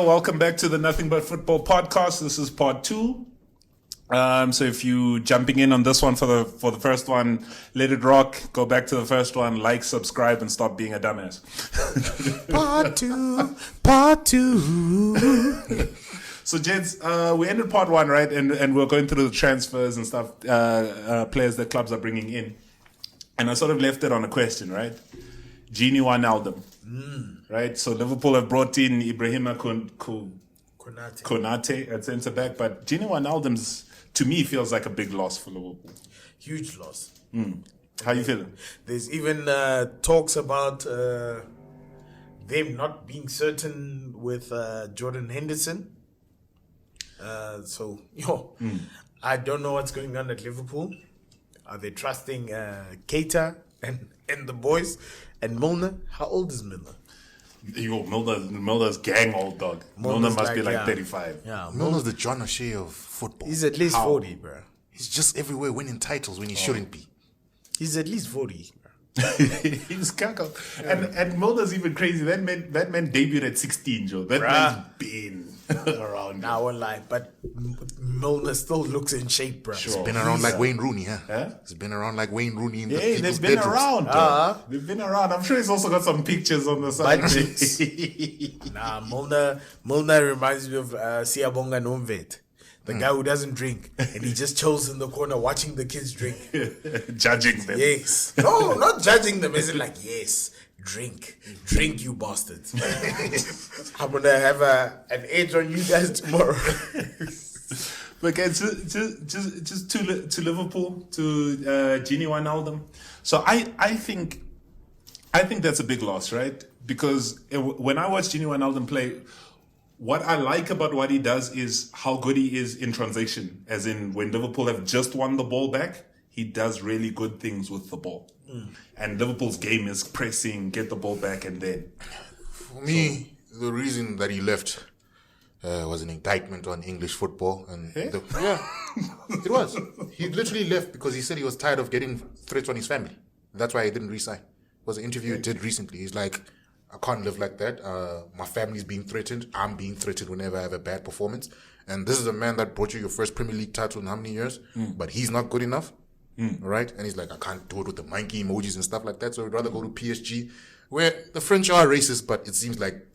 Welcome back to the Nothing But Football podcast. This is part 2. So if you jumping in on this one for the first one, let it rock. Go back to the first one, like, subscribe, and stop being a dumbass. Part two. So gents, we ended part 1, right? And we're going through the transfers and stuff, players that clubs are bringing in. And I sort of left it on a question, right? Gini Wijnaldum. Right, so Liverpool have brought in Ibrahima Konate at centre back, but Gini Wijnaldum's, to me, feels like a big loss for Liverpool. Huge loss. How you feeling? There's even talks about them not being certain with Jordan Henderson. I don't know what's going on at Liverpool. Are they trusting Keita and the boys? And Milner? How old is Milner? Milner's gang old dog. Milner must be like 35. Yeah, Milner's the John O'Shea of football. He's at least 40, bro. He's just everywhere winning titles when he shouldn't be. He's at least 40, bro. He's cackle. And Milner's even crazy. That man debuted at 16, Joe. That man's been around. Nah, I won't lie, but Milner still looks in shape, bro. He's been around like Wayne Rooney, huh? He's been around like Wayne Rooney in the people's they've been bedrooms. around. They've been around. I'm sure he's also got some pictures on the side. Nah, Milner reminds me of Siyabonga Nomvet. The guy who doesn't drink and he just chills in the corner watching the kids drink. Judging them. Yes. No, not judging them. Is it like, yes, drink, you bastards. I'm going to have an edge on you guys tomorrow. But guys, just to Liverpool, to Gini Wijnaldum. So I think that's a big loss, right? Because when I watch Gini Wijnaldum play, what I like about what he does is how good he is in transition. As in, when Liverpool have just won the ball back, he does really good things with the ball. And Liverpool's game is pressing, get the ball back, and then. For me, the reason that he left was an indictment on English football. It was. He literally left because he said he was tired of getting threats on his family. That's why he didn't resign. It was an interview he did recently. He's like, I can't live like that. My family's being threatened. I'm being threatened whenever I have a bad performance. And this is a man that brought you your first Premier League title in how many years? But he's not good enough. Right? And he's like, I can't do it with the monkey emojis and stuff like that. So I'd rather go to PSG, where the French are racist, but it seems like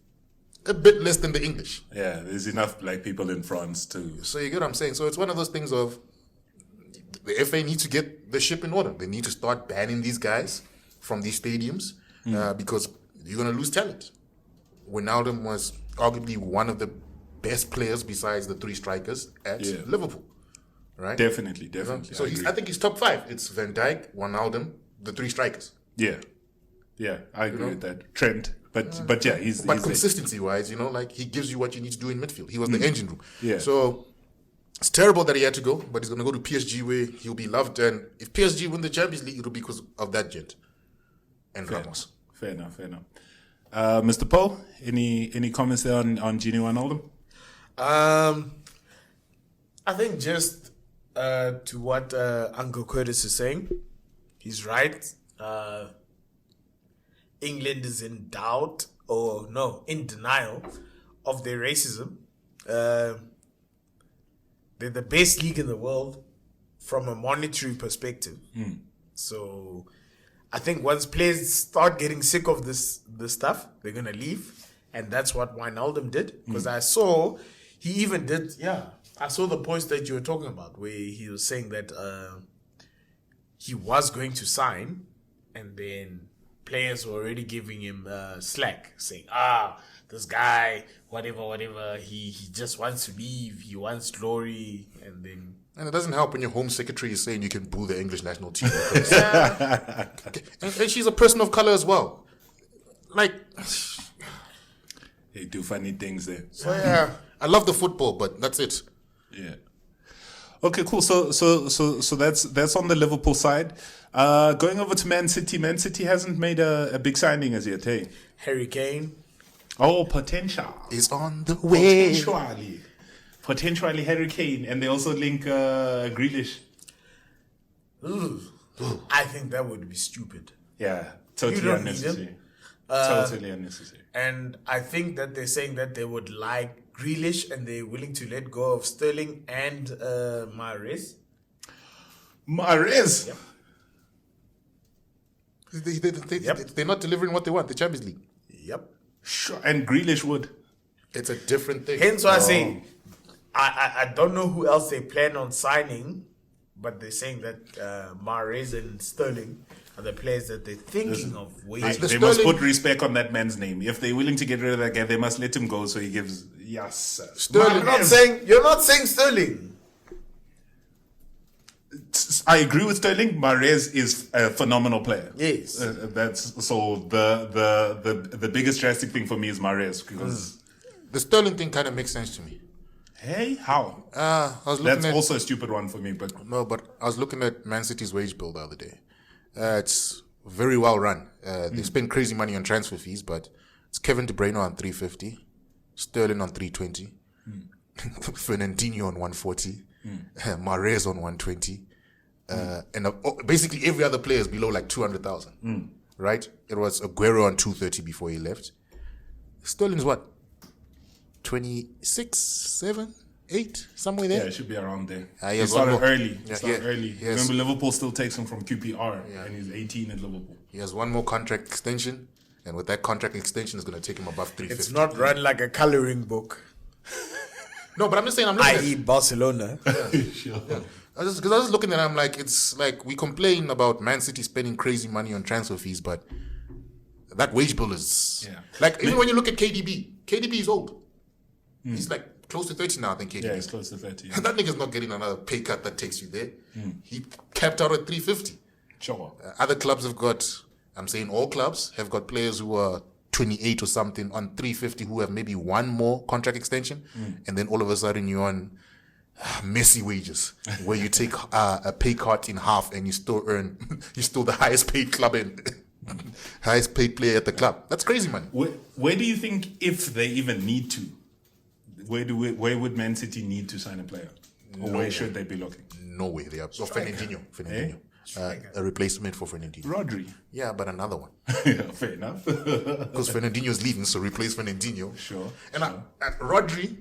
a bit less than the English. Yeah, there's enough black people in France too. So you get what I'm saying? So it's one of those things of the FA needs to get the ship in order. They need to start banning these guys from these stadiums because you're going to lose talent. Wijnaldum was arguably one of the best players besides the 3 strikers at Liverpool. Right? Definitely. So I think he's top 5. It's Van Dijk, Wijnaldum, the 3 strikers. Yeah, I agree with that. Trent, but yeah, he's consistency-wise, like he gives you what you need to do in midfield. He was the engine room. Yeah. So it's terrible that he had to go, but he's going to go to PSG where he'll be loved. And if PSG win the Champions League, it'll be because of that gent and Ramos. Fair enough. Mr. Paul, any comments there on Gini Wijnaldum? I think just to what Uncle Curtis is saying, he's right. England is in doubt, in denial of their racism. They're the best league in the world from a monetary perspective. So I think once players start getting sick of this stuff, they're going to leave. And that's what Wijnaldum did. Because I saw he even did, I saw the points that you were talking about where he was saying that he was going to sign and then players were already giving him slack, saying, this guy, whatever, he just wants to leave, he wants glory, and then... And it doesn't help when your home secretary is saying you can boo the English national team. And she's a person of color as well. Like... They do funny things there. So I love the football, but that's it. Yeah. Okay, cool. So that's on the Liverpool side. Going over to Man City. Man City hasn't made a big signing as yet, hey? Harry Kane. Oh, potential. Is on the way. Potentially Harry Kane. And they also link Grealish. I think that would be stupid. Yeah, totally unnecessary. Totally unnecessary. And I think that they're saying that they would like Grealish and they're willing to let go of Sterling and Mahrez. Mahrez. Yep. They're not delivering what they want, the Champions League. Yep. Sure. And Grealish would. It's a different thing. Hence why I say, I don't know who else they plan on signing, but they're saying that Mahrez and Sterling are the players that they're thinking of waiting. They must put respect on that man's name. If they're willing to get rid of that guy, they must let him go so he gives. Yes. Sterling. You're not saying Sterling. I agree with Sterling. Mahrez is a phenomenal player. Yes. That's so the biggest drastic thing for me is Mahrez because The Sterling thing kind of makes sense to me. hey, how? I was looking That's also a stupid one for me, but but I was looking at Man City's wage bill the other day. It's very well run. They spend crazy money on transfer fees, but it's Kevin De Bruyne on 350, Sterling on 320, Fernandinho on 140, Mahrez on 120, and basically every other player is below like 200,000. Right? It was Aguero on 230 before he left. Sterling's what? 26, 7, 8, somewhere there. yeah, it should be around there. He He has started one more. early. Yeah, Early. yes. Remember, Liverpool still takes him from QPR, and he's 18 at Liverpool. He has one more contract extension, and with that contract extension, it's going to take him above 350. It's not run like a coloring book, No, but I'm just saying, I'm looking i.e. Barcelona. Sure. I was looking at it, I'm like, it's like we complain about Man City spending crazy money on transfer fees, but that wage bill is like, even when you look at KDB is old. He's like close to 30 now, I think. KDB. Yeah, he's close to 30. Yeah. That nigga's not getting another pay cut that takes you there. He capped out at 350. Sure. Other clubs have got, I'm saying all clubs have got players who are 28 or something on 350 who have maybe one more contract extension, and then all of a sudden you're on messy wages where you take a pay cut in half and you still earn, you're still the highest paid club and highest paid player at the club. That's crazy money. Where do you think, if they even need to, where would Man City need to sign a player? Or where should they be looking? No way they are. So Fernandinho. A replacement for Fernandinho. Rodri. Yeah, but another one. Yeah, fair enough. Because Fernandinho's leaving, so replace Fernandinho. Sure. And Rodri,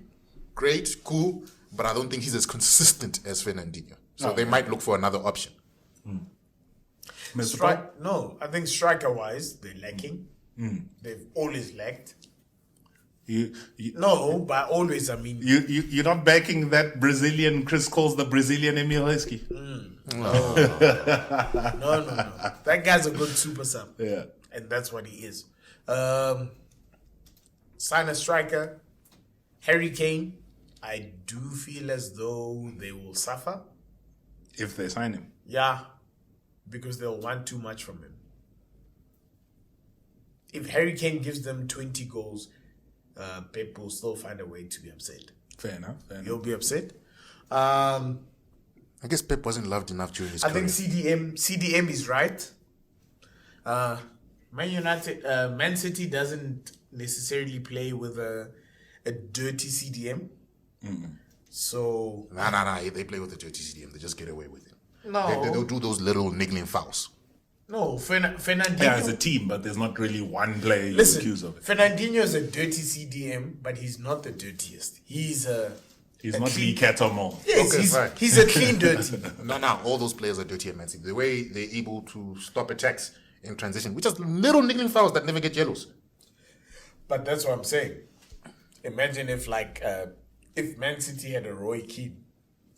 great, cool, but I don't think he's as consistent as Fernandinho. So they might look for another option. Mr. Paul? No, I think striker-wise, they're lacking. They've always lacked. No, by always, I mean... You're not backing that Brazilian, Chris calls the Brazilian Emil Heskey. No. That guy's a good super sub. Yeah. And that's what he is. Sign a striker. Harry Kane, I do feel as though they will suffer. If they sign him. Yeah, because they'll want too much from him. If Harry Kane gives them 20 goals, Pep will still find a way to be upset. Fair enough. You'll be upset. I guess Pep wasn't loved enough during his I career. think CDM is right. Man City doesn't necessarily play with a dirty CDM. So Nah. They play with the dirty CDM. They just get away with it. no, They'll do those little niggling fouls. Fernandinho. Yeah, as a team, but there's not really one player you accuse Listen, of it. Fernandinho is a dirty CDM, but he's not the dirtiest. He's Not Lee Catamon. Yes, Okay, fine. he's a clean dirty. No, all those players are dirty at Man City. The way they're able to stop attacks in transition, which is little niggling fouls that never get yellows. But that's what I'm saying. Imagine if Man City had a Roy Keane.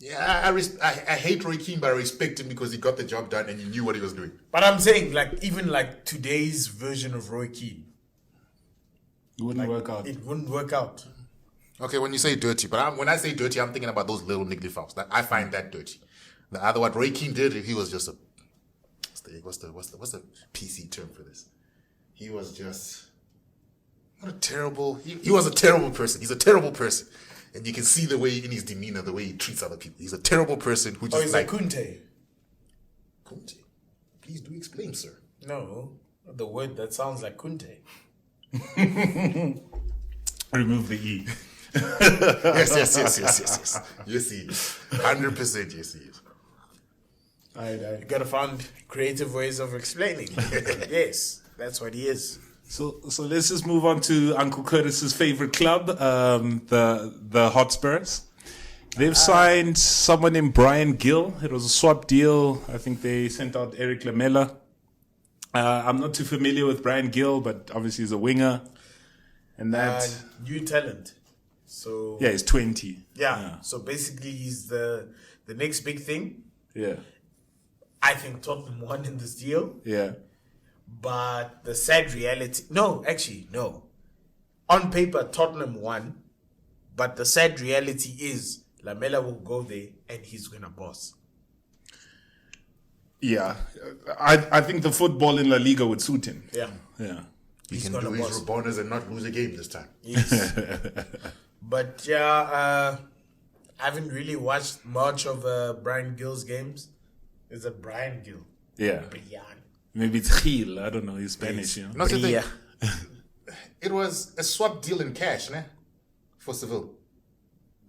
Yeah, I hate Roy Keane, but I respect him because he got the job done and he knew what he was doing. But I'm saying, even today's version of Roy Keane, It wouldn't work out. it wouldn't work out. Okay, when you say dirty, but when I say dirty, I'm thinking about those little niggly fouls. I find that dirty. The other, what Roy Keane did, he was just what's the PC term for this? He was just he was a terrible person. He's a terrible person. And you can see the way in his demeanor, the way he treats other people. He's a terrible person who just He's a Kunte. Kunte. Please do explain, sir. No, the word that sounds like Kunte. Remove the E. Yes. Yes, he is. 100% yes, he is. You gotta find creative ways of explaining. Yes, that's what he is. So let's just move on to Uncle Curtis's favorite club, the Hotspurs. They've signed someone named Brian Gill. It was a swap deal. I think they sent out Eric Lamela. I'm not too familiar with Brian Gill, but obviously he's a winger. And that New talent. So yeah, he's 20. Yeah. So basically, he's the next big thing. Yeah. I think Tottenham won in this deal. Yeah. But the sad reality... No. On paper, Tottenham won. But the sad reality is Lamela will go there and he's going to boss. Yeah. I think the football in La Liga would suit him. Yeah. Yeah. He can do his Rabondas and not lose a game this time. Yes. But yeah, I haven't really watched much of Brian Gill's games. Is it Brian Gill? Yeah. Brian. Maybe it's Gil. I don't know. He's Spanish, you know. Not the thing. Yeah. It was a swap deal in cash, ne? For Seville.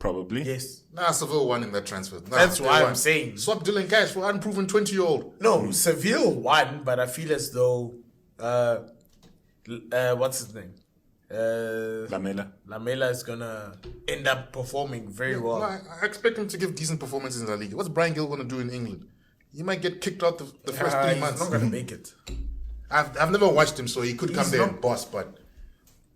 Probably. Yes. Nah, Seville won in that transfer. Nah, That's they why won. I'm saying. Swap deal in cash for unproven 20-year-old. No, Seville won, but I feel as though what's his name? Lamela is gonna end up performing very well. No, I expect him to give decent performances in the league. What's Brian Gill going to do in England? He might get kicked out the first 3 months. He's not gonna make it. I've never watched him, so he could come there and boss, but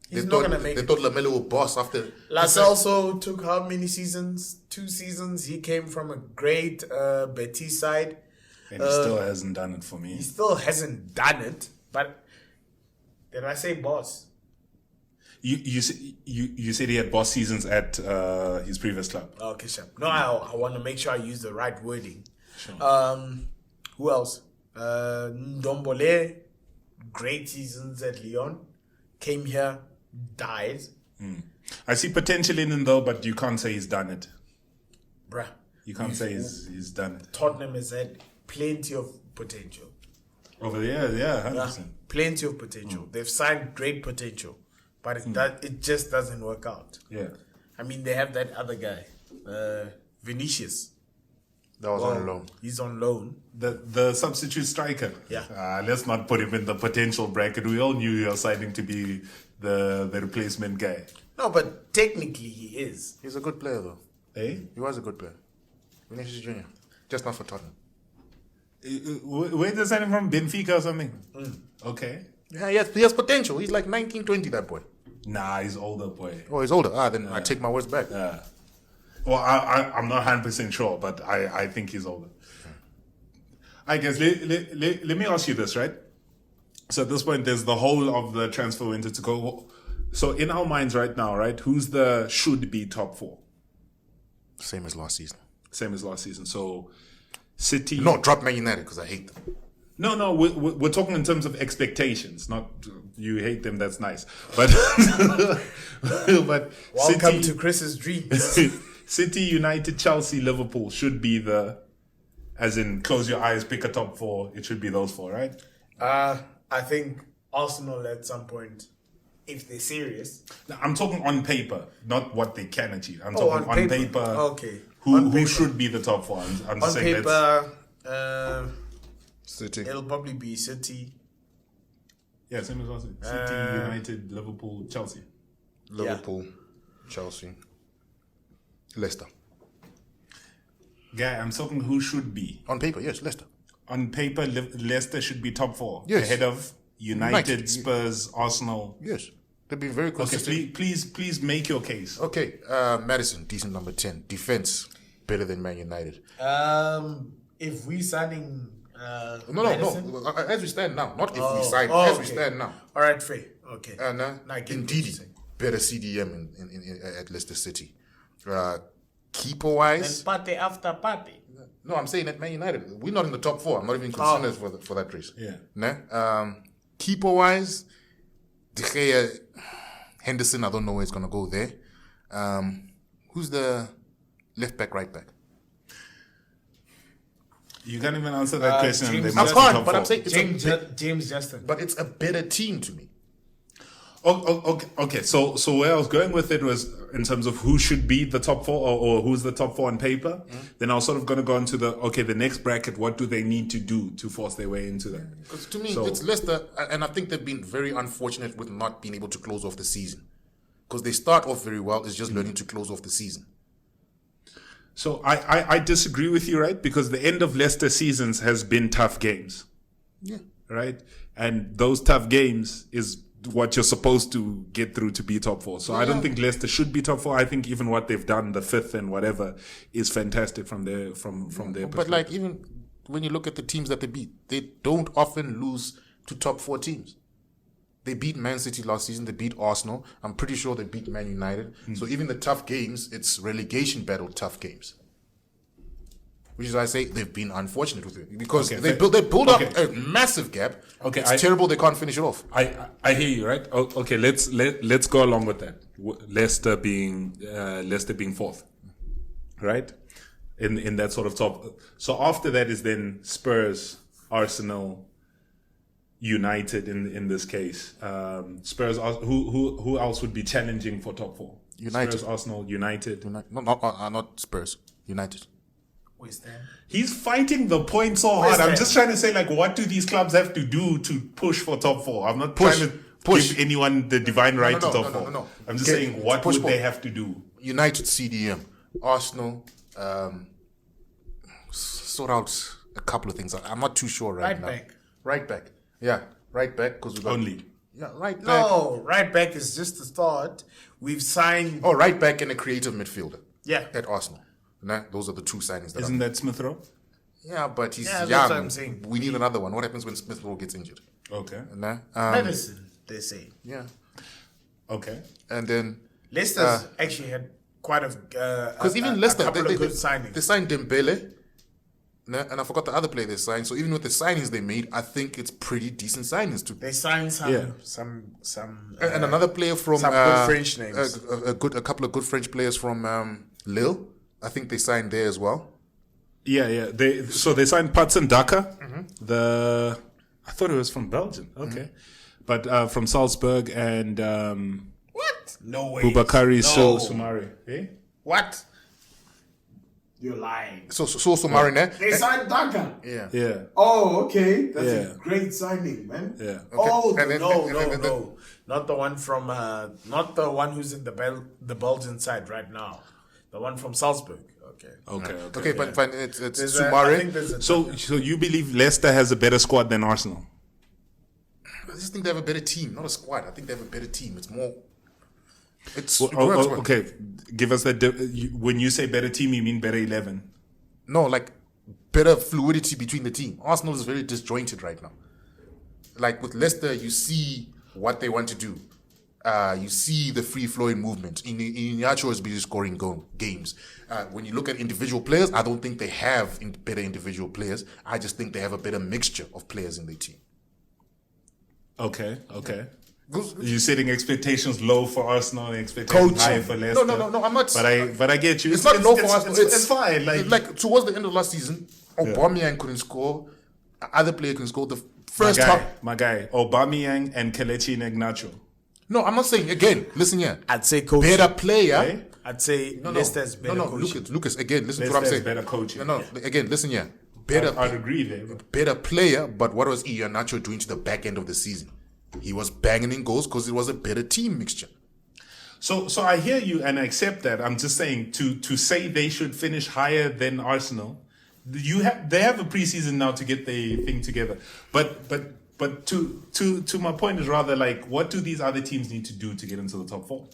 He's not gonna make they it. thought Lamela would boss after. Lascelles took how many seasons? 2 seasons. He came from a great Betis side. And he still hasn't done it for me. He still hasn't done it, but did I say boss? You said he had boss seasons at his previous club. Okay, sure. No, I want to make sure I use the right wording. Sure. Who else? Ndombole, great seasons at Lyon. Came here, died. I see potential in him though, but you can't say he's done it. Bruh. You can't say he's done it. Tottenham has had plenty of potential. Over there, yeah, 100%. Plenty of potential. They've signed great potential, but it just doesn't work out. Yeah. I mean, they have that other guy, Vinicius. That was on loan. He's on loan. The substitute striker. Yeah. Let's not put him in the potential bracket. We all knew he was signing to be the replacement guy. No, but technically he is. He's a good player, though. Eh? He was a good player. Vinicius Jr. Just not for Tottenham. Where did they sign him from? Benfica or something? Okay. Yeah, he has potential. He's like 19, 20, that boy. Nah, he's older, boy. Oh, he's older. Then I take my words back. Well, I'm not 100% sure, but I think he's older. I guess, let me ask you this, right? So at this point, there's the whole of the transfer window to go. So in our minds right now, right, who's the should-be top 4? Same as last season. Same as last season. So City... No, drop Man United because I hate them. No, we're talking in terms of expectations, not you hate them, that's nice. But, but Welcome to Chris's dreams. City, United, Chelsea, Liverpool should be as in close your eyes, pick a top 4. It should be those 4, right? I think Arsenal at some point, if they're serious. Now, I'm talking on paper, not what they can achieve. I'm talking on paper. Okay. Who should be the top 4? I'm on saying paper, City. it'll probably be City. Yeah, same as last season. City, United, Liverpool, Chelsea. Liverpool, Chelsea, Leicester. Guy, I'm talking who should be. On paper, yes, Leicester. On paper, Leicester should be top 4. Yes. Ahead of United, Spurs, Arsenal. Yes. They've been very consistent. Okay, please make your case. Okay, Madison, decent number 10. Defense, better than Man United. If we signing No. As we stand now. Not if we sign. As we stand now. All right, fair. Okay. Indeed, better CDM at Leicester City. Keeper-wise... And party after party. No, I'm saying at Man United. We're not in the top 4. I'm not even considered for that race. Yeah. Nah? Keeper-wise, De Gea, Henderson, I don't know where it's going to go there. Who's the left back, right back? You can't even answer that question. James They must I be can't, top but 4. I'm saying it's James Justin. but it's a better team to me. Okay. So where I was going with it was in terms of who should be the top four or who's the top four on paper. Then I was sort of going to go into the next bracket. What do they need to do to force their way into that? Because to me, it's Leicester, and I think they've been very unfortunate with not being able to close off the season. Because they start off very well, it's just learning to close off the season. So I disagree with you, right? Because the end of Leicester seasons has been tough games. Yeah. Right? And those tough games is what you're supposed to get through to be top four. So I don't think Leicester should be top four. I think even what they've done, the fifth and whatever, is fantastic from their perspective. But like even when you look at the teams that they beat, they don't often lose to top four teams. They beat Man City last season. They beat Arsenal. I'm pretty sure they beat Man United. So even the tough games, it's relegation battle tough games. Which is why I say they've been unfortunate with it because they build up a massive gap. Okay, it's terrible they can't finish it off. I hear you, right? Okay, let's go along with that. Leicester being fourth, right? In that sort of top. So after that is then Spurs, Arsenal, United in this case. Spurs. Who else would be challenging for top four? United, Spurs, Arsenal, United. Not Spurs. United. He's fighting the point so hard. I'm just trying to say, like, what do these clubs have to do to push for top four? I'm not trying to give anyone the divine right to top four. No. I'm just saying, what would they have to do? United, CDM, Arsenal, sort out a couple of things. I'm not too sure right now. Right back. Yeah, right back because we got only. Yeah, right back. No, right back is just the start. We've signed. Oh, right back and a creative midfielder. Yeah, at Arsenal. Nah, those are the two signings. Isn't that Smith Rowe? Yeah, but he's young. That's what I'm saying. We need another one. What happens when Smith Rowe gets injured? Okay. Nah, medicine, they say. Yeah. Okay. And then Leicester's actually had quite because even Leicester, a couple of good signings. They signed Dembele. And I forgot the other player they signed. So even with the signings they made, I think it's pretty decent signings too. They signed some and another player from some good French names. A couple of good French players from Lille. I think they signed there as well. Yeah. They signed Patson Daka. I thought it was from Belgium. Okay, but from Salzburg and what? No way. Boubacarry Soumare. Eh? What? You're lying. So Soumare, They signed Daka. Yeah. Oh, okay. That's a great signing, man. Yeah. Okay. Oh, no. Not the one from not the one who's in the Belgian side right now. The one from Salzburg. Okay. But fine. It's Soumare. So you believe Leicester has a better squad than Arsenal? I just think they have a better team, not a squad. I think they have a better team. It's more. Okay, give us that. When you say better team, you mean better 11? No, like better fluidity between the team. Arsenal is very disjointed right now. Like with Leicester, you see what they want to do. You see the free-flowing movement. Iheanacho is busy scoring games. When you look at individual players, I don't think they have better individual players. I just think they have a better mixture of players in their team. Okay. You're setting expectations low for Arsenal and expectations high for Leicester. No, I'm not. But I get you. It's not low for Arsenal. It's fine. Like towards the end of last season, Aubameyang couldn't score. Other player couldn't score. The first half. My guy, Aubameyang and Kelechi Iheanacho. No, I'm not saying again. Listen here. I'd say coach. Better player. Okay. I'd say Leicester's better. No, Lucas. Again, listen to what I'm saying. Better coaching. No. Again, listen here. I'd agree there. Better player, but what was Iheanacho doing to the back end of the season? He was banging in goals because it was a better team mixture. So I hear you and I accept that. I'm just saying to say they should finish higher than Arsenal. They have a preseason now to get the thing together. But to my point is rather like, what do these other teams need to do to get into the top four?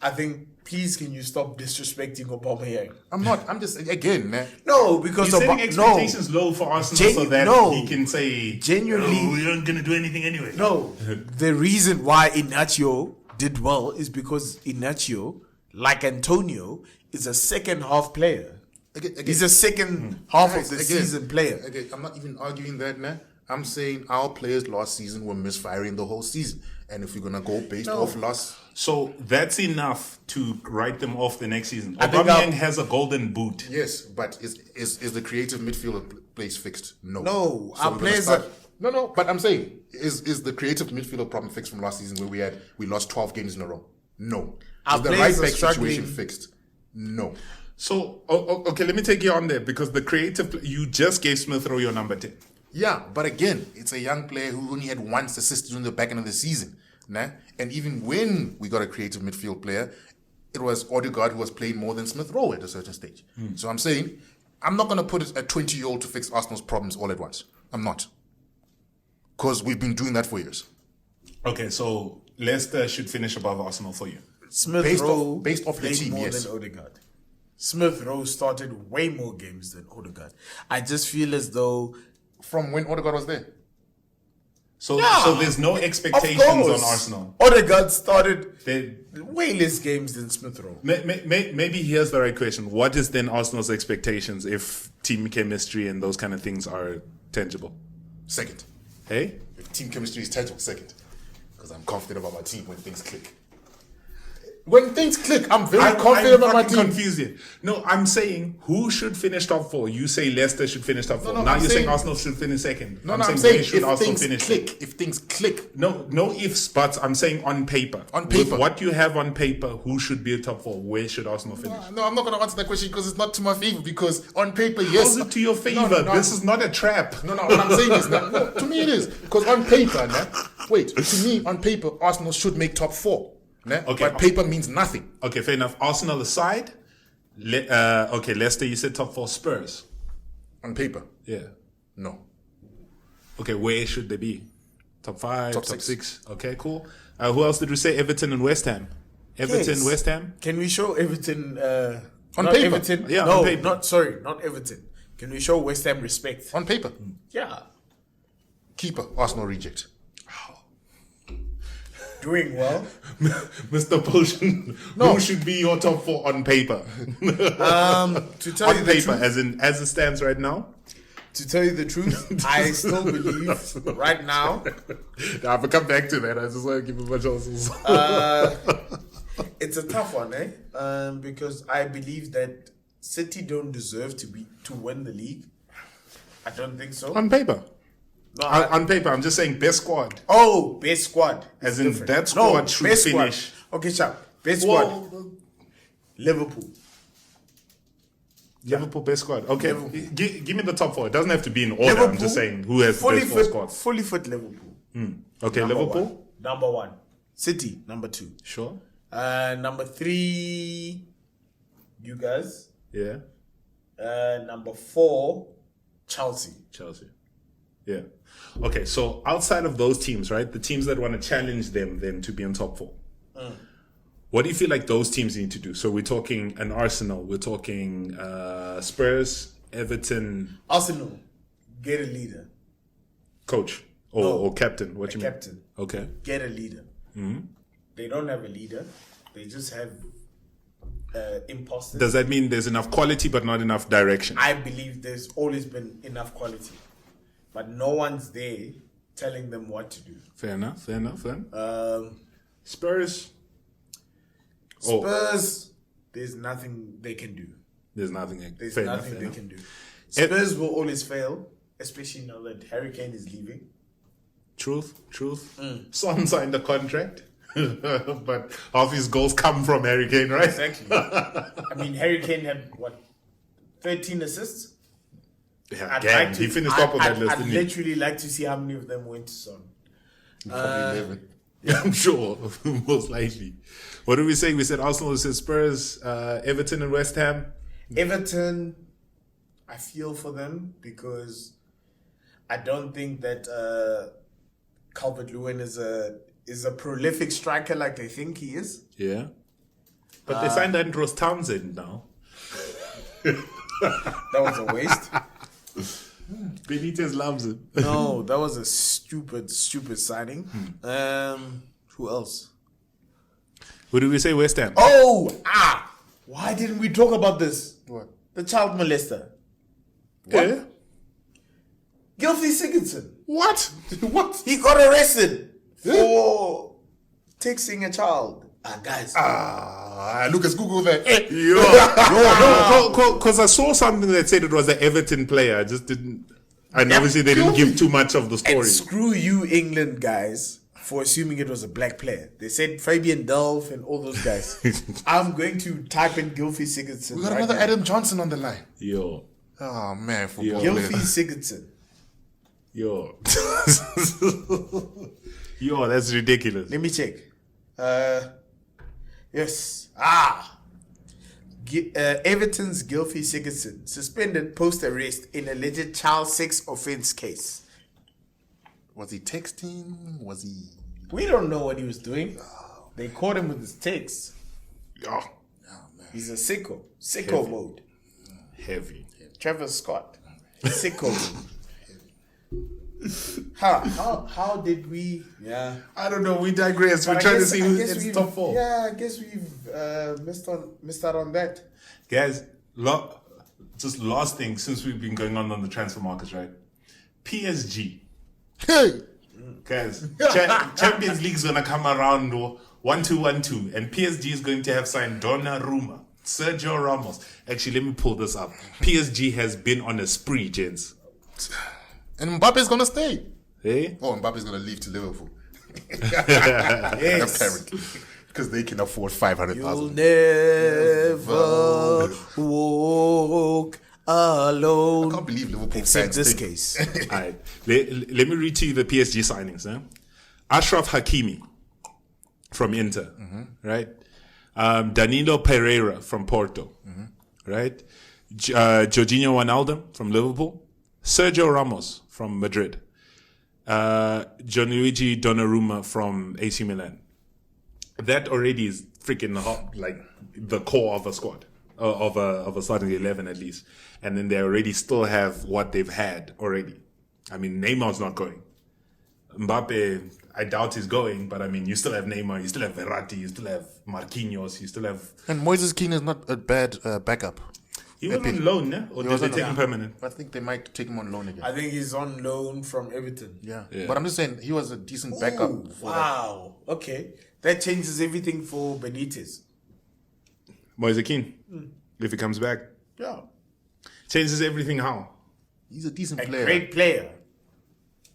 I think, please, can you stop disrespecting Aubameyang? I'm not. I'm just, again, man. No, because he's setting expectations low for Arsenal so that he can say, genuinely, we aren't going to do anything anyway. No, the reason why Iheanacho did well is because Iheanacho, like Antonio, is a second half player. He's a second half of the season player. I'm not even arguing that, man. I'm saying our players last season were misfiring the whole season. And if we're going to go based off last... So that's enough to write them off the next season. Aubameyang has a golden boot. Yes, but is the creative midfielder place fixed? No. No, So our players are... No, but I'm saying, is the creative midfielder problem fixed from last season where we lost 12 games in a row? No. Our Is the players right are back struggling. situation fixed? No. So, okay, let me take you on there because the creative, you just gave Smith Rowe your number 10. Yeah, but again, it's a young player who only had one assist during the back end of the season. Nah? And even when we got a creative midfield player, it was Odegaard who was playing more than Smith Rowe at a certain stage. So I'm saying, I'm not going to put a 20-year-old to fix Arsenal's problems all at once. I'm not. Because we've been doing that for years. Okay, so Leicester should finish above Arsenal for you. Smith Based Rowe based off the played team, more yes. than Odegaard. Smith Rowe started way more games than Odegaard. I just feel as though From when Odegaard was there. So, Yeah. so there's no of expectations on course, Arsenal. Odegaard started They, way less games than Smith Rowe. maybe here's the right question. What is then Arsenal's expectations if team chemistry and those kind of things are tangible? Second. Hey? If team chemistry is tangible, second. Because I'm confident about my team when things click. When things click, I'm very confident about my fucking team. confused here. No, I'm saying who should finish top 4? You say Leicester should finish top 4. no, now I'm you're saying saying- Arsenal should finish second. No, I'm saying where should if Arsenal things finish? click, if things click, No ifs, buts. I'm saying on paper. On paper. With what you have on paper, who should be a top 4? Where should Arsenal finish? no, I'm not going to answer that question because it's not to my favor. Because on paper, yes. How's it to your favor? No, This is not a trap. No, what I'm saying is, no, to me it is. Because on paper, to me, on paper, Arsenal should make top 4. Okay. But paper means nothing. Okay, fair enough. Arsenal aside, okay, Leicester, you said top 4. Spurs. On paper, Yeah. no. Okay, where should they be? Top 5, top Top 6. Okay, cool. Who else did we say? Everton and West Ham. Everton, Yes. West Ham. Can we show Everton? On not paper. Everton. Yeah, no, on paper. not Everton. Can we show West Ham respect? On paper, Yeah, keeper, Arsenal reject. doing well. Mr. Potion, who should be your top 4 on paper? To tell you On the paper, truth, as it stands right now. to tell you the truth, I still believe right now I'll come back to that. I just want to give him my chances. it's a tough one, because I believe that City don't deserve to win the league. I don't think so. on paper. No, On paper, I'm just saying best squad. Oh, best squad. As It's in different. that squad should best finish. Squad. Okay, Chap. Best squad. Well, Liverpool. Liverpool best squad. Okay, Liverpool. give me the top 4. It doesn't have to be in order. I'm just saying who has the fully best 4 fit, squads. fully fit Liverpool. Okay, Number Liverpool. one. Number 1. City, number 2. Sure. Number 3, you guys. Yeah. Number 4, Chelsea. Chelsea. Yeah. Okay, so outside of those teams, right? The teams that want to challenge them then to be on top 4. What do you feel like those teams need to do? So we're talking an Arsenal, we're talking Spurs, Everton, Arsenal, get a leader. coach or captain. What you mean? Captain. Okay. Get a leader. They don't have a leader. They just have imposters. Does that mean there's enough quality but not enough direction? I believe there's always been enough quality, but no one's there telling them what to do. Fair enough then. Spurs. Spurs, there's nothing they can do. There's nothing. There's fair nothing enough, they fair can do. enough. Spurs will always fail, especially now that Harry Kane is leaving. Truth. Son signed a contract, but half his goals come from Harry Kane, right? Exactly. I mean, Harry Kane had, 13 assists? Yeah, I'd gang. like to- He finished top of that list, I'd didn't he? literally like to see how many of them went to Son. Probably 11. Yeah, I'm sure. Most likely. What did we say? We said Arsenal, we said Spurs, Everton and West Ham. Everton, I feel for them because I don't think that Calvert-Lewin is a prolific striker like they think he is. Yeah. But they signed Andros Townsend now. That was a waste. Benitez loves him. No, that was a stupid signing. Who else? What did we say? West Ham. Why didn't we talk about this? What? The child molester. Yeah. Gylfi Sigurdsson. What? What? He got arrested for texting a child. Guys. Lucas, Google that. Because I saw something that said it was an Everton player. I just didn't. And obviously they didn't give too much of the story. And screw you, England guys, for assuming it was a black player. They said Fabian Delph and all those guys. I'm going to type in Gylfi Sigurdsson. We got another now. Adam Johnson on the line. Yo. Oh man, football Gylfi players. Sigurdsson. Yo. Yo, that's ridiculous. Let me check. Yes. Everton's Gylfi Sigurdsson suspended post-arrest in alleged child sex offence case. Was he texting? Was he? We don't know what he was doing. They caught him with his texts. Oh, man. He's a sicko. Sicko Heavy. mode. heavy. Travis Scott. Sicko mode. How did we? Yeah. I don't know. We digress. We're But I trying to guess- see I who's guess in we've- top four. Yeah, I guess we've missed out on that. Guys, just last thing since we've been going on the transfer markets, right? PSG. Hey, Guys, Champions League's going to come around 1-2-1-2, and PSG is going to have signed Donnarumma, Sergio Ramos. Actually, let me pull this up. PSG has been on a spree, gents. and Mbappe's gonna stay. Hey? Oh, Mbappe's gonna leave to Liverpool. Yes. Apparently, because they can afford You'll 500,000. never walk alone. I can't believe Liverpool Except fans this think- case. All right. Let me read to you the PSG signings. Ashraf Hakimi from Inter, right? Danilo Pereira from Porto, right? Jorginho Wijnaldum from Liverpool. Sergio Ramos from Madrid. Gianluigi Donnarumma from AC Milan. That already is freaking hot, like the core of a squad, of a starting 11 at least. And then they already still have what they've had already. I mean, Neymar's not going. Mbappe, I doubt he's going, but I mean, you still have Neymar, you still have Verratti, you still have Marquinhos, you still have... And Moises Keane is not a bad backup. He was on loan, yeah? Or He did was they on take loan. him permanent? I think they might take him on loan again. I think he's on loan from Everton. Yeah. Yeah. But I'm just saying he was a decent backup. Ooh, for that. wow. Okay. That changes everything for Benitez. Moise Keane, if he comes back. Yeah. Changes everything how? He's a decent A player. great player.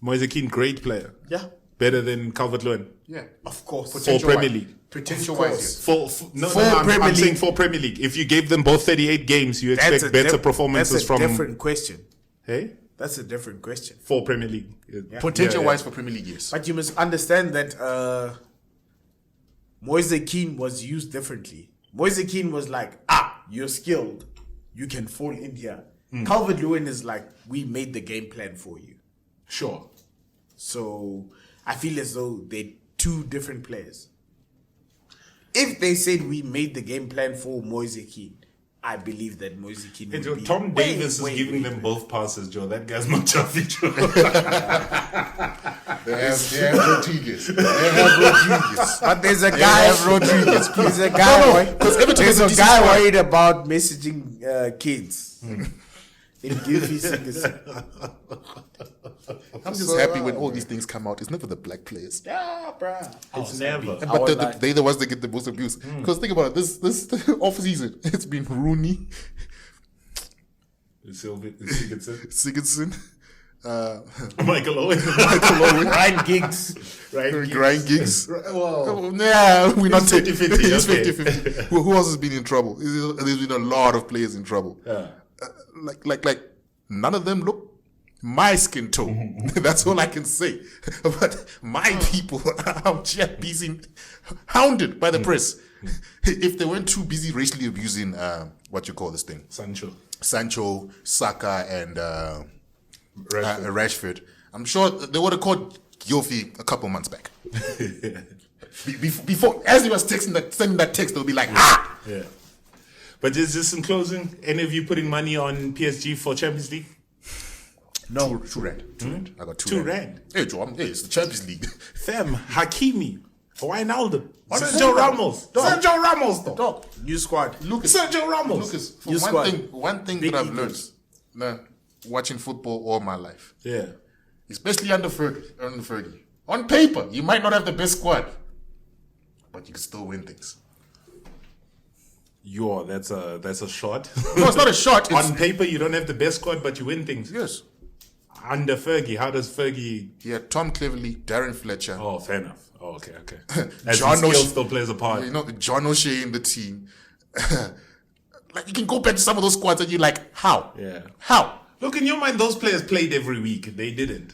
Moise Keane, great player. Yeah. Better than Calvert-Lewin. Yeah. Of course. For Premier League. Potential Of course. wise, No, For I'm Premier saying League. for Premier League. If you gave them both 38 games, you expect better performances that's a from... different question. Hey? That's a different question. For Premier League. potential Yeah, wise for Premier League, yes. But you must understand that Moise Keane was used differently. Moise Keane was like, you're skilled. You can fall in here. Calvert-Lewin is like, we made the game plan for you. Sure. So I feel as though they're two different players. If they said we made the game plan for Moise Keane, I believe that Moise Keane Hey, would Joe, be Tom way, Davis way, is giving way them better. both passes, Joe. That guy's not chuffy, Joe. They have Rodriguez. They have Rodriguez. But there's a They guy. have Rodriguez. There's a guy. because Everton There's is a a decent guy squad. worried about messaging kids. In Gylfi Sigurdsson. I'm just happy when all these things come out. It's never the black players. Yeah, bruh. It's never. But they're the ones that get the most abuse. Because think about it, this off season, it's been Rooney, Sigurdsson, Michael Owen. Ryan Giggs. Ryan Giggs. Whoa. Oh, nah, we're not It's taking 50-50, It's okay. 50-50. Who else has been in trouble? There's been a lot of players in trouble. Yeah. Like none of them look my skin tone. That's all I can say. But my people are just busy hounded by the press. If they weren't too busy racially abusing what you call this thing, Sancho, Saka, and Rashford, I'm sure they would have caught Gylfi a couple months back. Before, as he was sending that text, they'll be like, Yeah. But just in closing, any of you putting money on PSG for Champions League? No, two rand. I got Two rand. Hey, Joe, it's the Champions League. Fam, Hakimi, Wijnaldum, Sergio Ramos. Sergio Ramos, though. Dog. New squad. Sergio Ramos. Lucas, for You squad. one thing Big that I've learned, egos. watching football all my life, Yeah. especially under Fergie. On paper, you might not have the best squad, but you can still win things. Yo, that's a shot. No, it's not a shot. It's, On paper, you don't have the best squad, but you win things. yes. Under Fergie, how does Fergie... He had Tom Cleverley, Darren Fletcher. Oh, fair enough. Oh, okay. As John skill O'Shea- still plays a part. You know, John O'Shea in the team. Like, you can go back to some of those squads and you're like, how? Yeah. How? Look, in your mind, those players played every week. They didn't.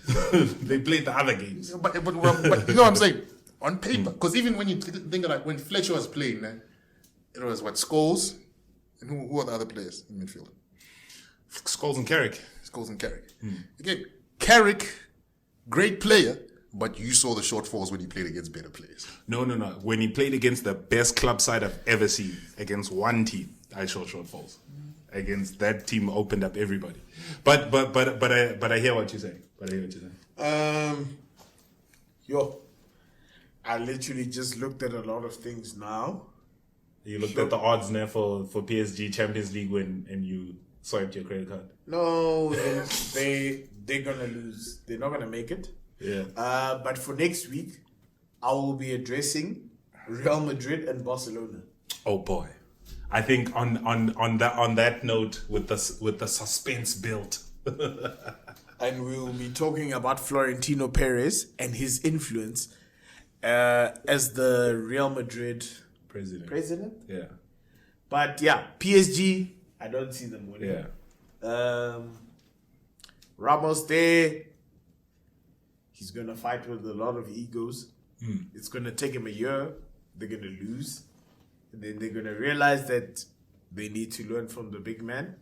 They played the other games. But you know what I'm saying? On paper. Because even when you think of like when Fletcher was playing, it was what, Scholes? And who are the other players in midfield? Scholes and Carrick. Scholes and Carrick. Again, Carrick, great player, but you saw the shortfalls when he played against better players. No. When he played against the best club side I've ever seen, against one team, I saw shortfalls. Against that team, opened up everybody. But I hear what you're saying. I literally just looked at a lot of things now. You looked at the odds now for PSG Champions League win, and you swiped your credit card. No, they're gonna lose. They're not gonna make it. Yeah. But for next week, I will be addressing Real Madrid and Barcelona. Oh boy, I think on that note, with the suspense built, And we will be talking about Florentino Perez and his influence as the Real Madrid president. Yeah. But yeah, PSG, I don't see them winning. Yeah. Ramos there, he's going to fight with a lot of egos. It's going to take him a year. They're going to lose. And then they're going to realize that they need to learn from the big man.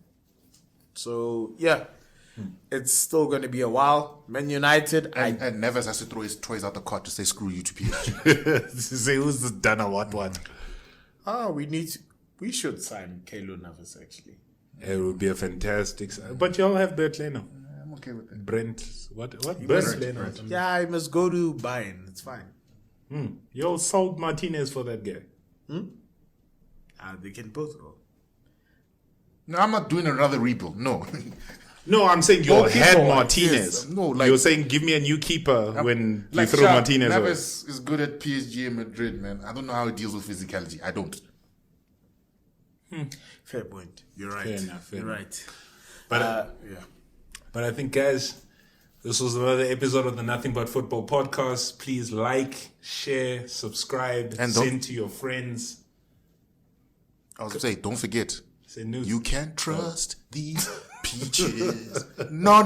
So, yeah, it's still going to be a while. Man United, And Neves has to throw his toys out the cart to say screw you to PSG. Say who's this done or what? we should sign Keylor Navas, actually. It would be a fantastic. But y'all have Bert Leno. I'm okay with that. Brent. What? Bert Leno. Yeah, I must go to Bayern. It's fine. Y'all sold Martinez for that guy. They can both go. No, I'm not doing another rebuild. No. No, I'm saying you all had Goalkeeper, Martinez. yes. No, like- you're saying give me a new keeper when you Like threw Sharp, Martinez away. Neves is good at PSG and Madrid, man. I don't know how he deals with physicality. I don't. Fair point. You're right. Fair enough, fair You're enough. right. But Yeah. But I think, guys, this was another episode of the Nothing But Football podcast. Please like, share, subscribe, And don't- send to your friends. I was going to say, don't forget, Say news. you can't trust these peaches. No.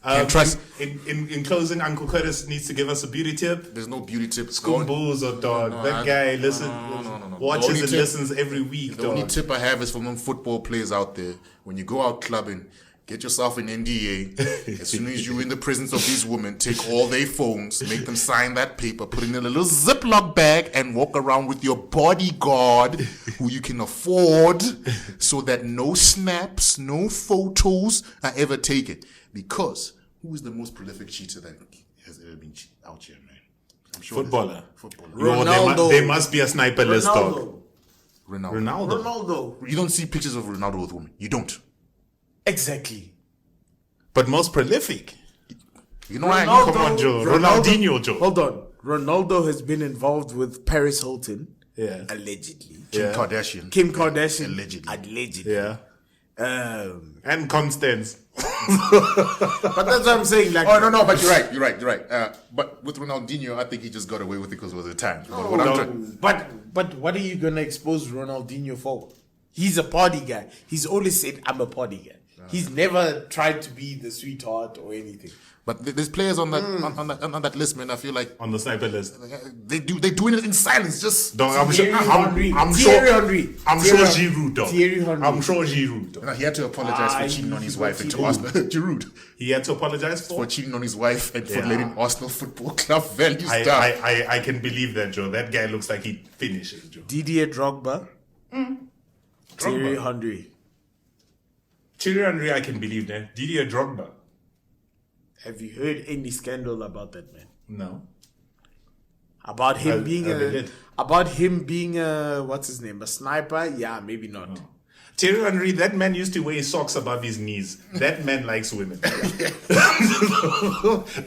Can't trust. In closing, Uncle Curtis needs to give us a beauty tip. There's no beauty tip. School bulls or dog. That guy watches The only and tip- listens every week. The only dog. tip I have is from them football players out there. When you go out clubbing, get yourself an NDA. As soon as you're in the presence of these women, take all their phones, make them sign that paper, put it in a little Ziploc bag, and walk around with your bodyguard who you can afford so that no snaps, no photos are ever taken. Because who is the most prolific cheater that has ever been out here, man? I'm sure Footballer. Footballer. No, Ronaldo. there must be a sniper list, dog. Ronaldo. Ronaldo. You don't see pictures of Ronaldo with women. You don't. Exactly. But most prolific. You know why? Ronaldo- Come on, Joe. Ronaldinho, Joe. Hold on. Ronaldo has been involved with Paris Hilton. Yeah. Allegedly. Kim Kardashian. Kim Kardashian. Allegedly. Allegedly. Yeah. Um, And Constance. but that's what I'm saying. Like, Oh no, but you're right. But with Ronaldinho, I think he just got away with it because it was the time. But what I'm trying- But what are you gonna expose Ronaldinho for? He's a party guy. He's always said, "I'm a party guy." He's never tried to be the sweetheart or anything. But there's players on that on that list, man. I feel like On the sniper list. they're doing it in silence. Just Dog, I'm sure. Thierry Henry. I'm Thierry sure. Henry. I'm Thierry sure Henry. Giroud, dog. Thierry Henry. I'm sure Giroud, dog. he had to apologize for cheating on his wife and to Arsenal. Giroud He had to apologize for for. cheating on his wife and for Yeah. letting Arsenal Football Club values down. I can believe that, Joe. That guy looks like he finishes, Joe. Didier Drogba. Thierry Drogba. Henry. Thierry Henry, I can believe that. Didier Drogba. Have you heard any scandal about that man? No. About him being I did. what's his name? A sniper? Yeah, maybe not. Thierry Henry, that man used to wear socks above his knees. That man likes women. I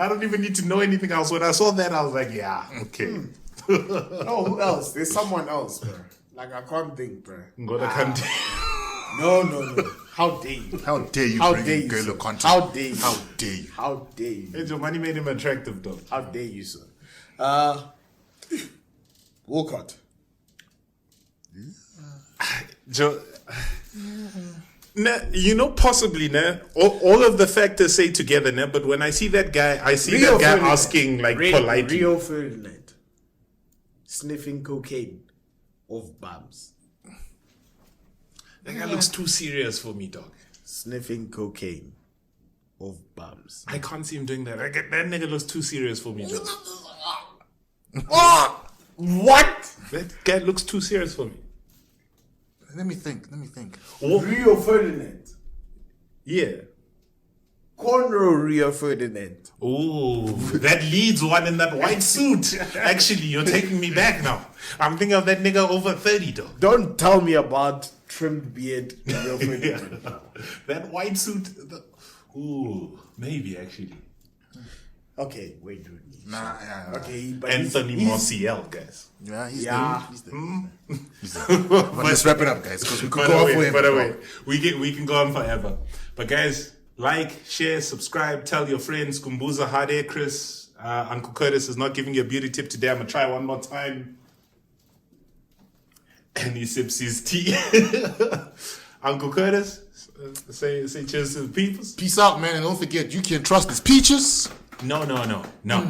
don't even need to know anything else. When I saw that, I was like, yeah, okay. Oh, who else? There's someone else, bro. Like I can't think, bro. Ngola Kante. No. How dare you? How dare you How bring dare in you, Girl sir? Conte? How dare you? How dare you? How dare you? Hey, Joe, money made him attractive, though. How dare you, sir? Walcott. Joe, possibly, all of the factors say together, but when I see that guy, Rio Ferdinand. asking, like, politely. Rio Ferdinand. Sniffing cocaine off bums. That guy looks too serious for me, dog. Sniffing cocaine off bums. I can't see him doing that. That nigga looks too serious for me, dog. What? That guy looks too serious for me. Let me think. Rio Ferdinand. Yeah. Cornrow Rio Ferdinand. Oh, that leads one in that white suit. Actually, you're taking me back now. I'm thinking of that nigga over 30, though. Don't tell me about trimmed beard Rio Ferdinand. That white suit. Ooh, maybe actually. Okay, wait, dude. Nah, yeah. Okay, but Anthony Martial, guys. Yeah, he's Yeah. there. He's there. But let's wrap it up, guys, because we could go on for him. By the way, we can go on forever. But guys, like, share, subscribe, tell your friends. Kumbuza Hade, Chris, Uncle Curtis is not giving you a beauty tip today. I'm gonna try one more time. And he sips his tea. Uncle Curtis, say cheers to the peoples. Peace out, man, and don't forget, you can trust these peaches. No. No.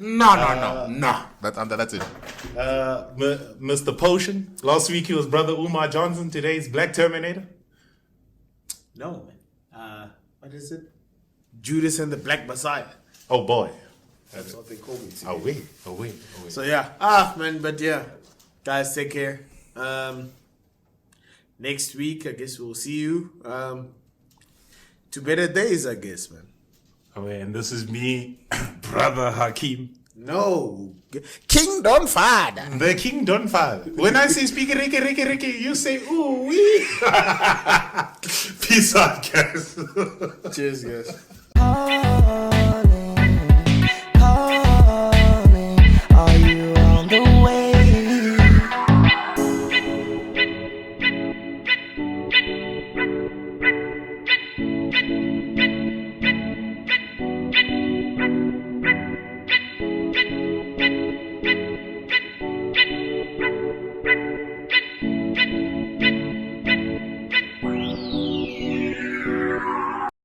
That's it. Mr. Potion. Last week he was Brother Umar Johnson. Today he's Black Terminator. No, man. What is it? Judas and the Black Messiah. Oh boy. That's what they call me. Today. Away. So yeah, man, but yeah, guys, take care. Next week, I guess we'll see you. To better days, I guess, man. Away, and this is me, Brother Hakeem. No, King Don Father. The King Don Father. When I say speak Ricky, you say ooh wee. Peace out, guys. Cheers, guys. Are you on the way?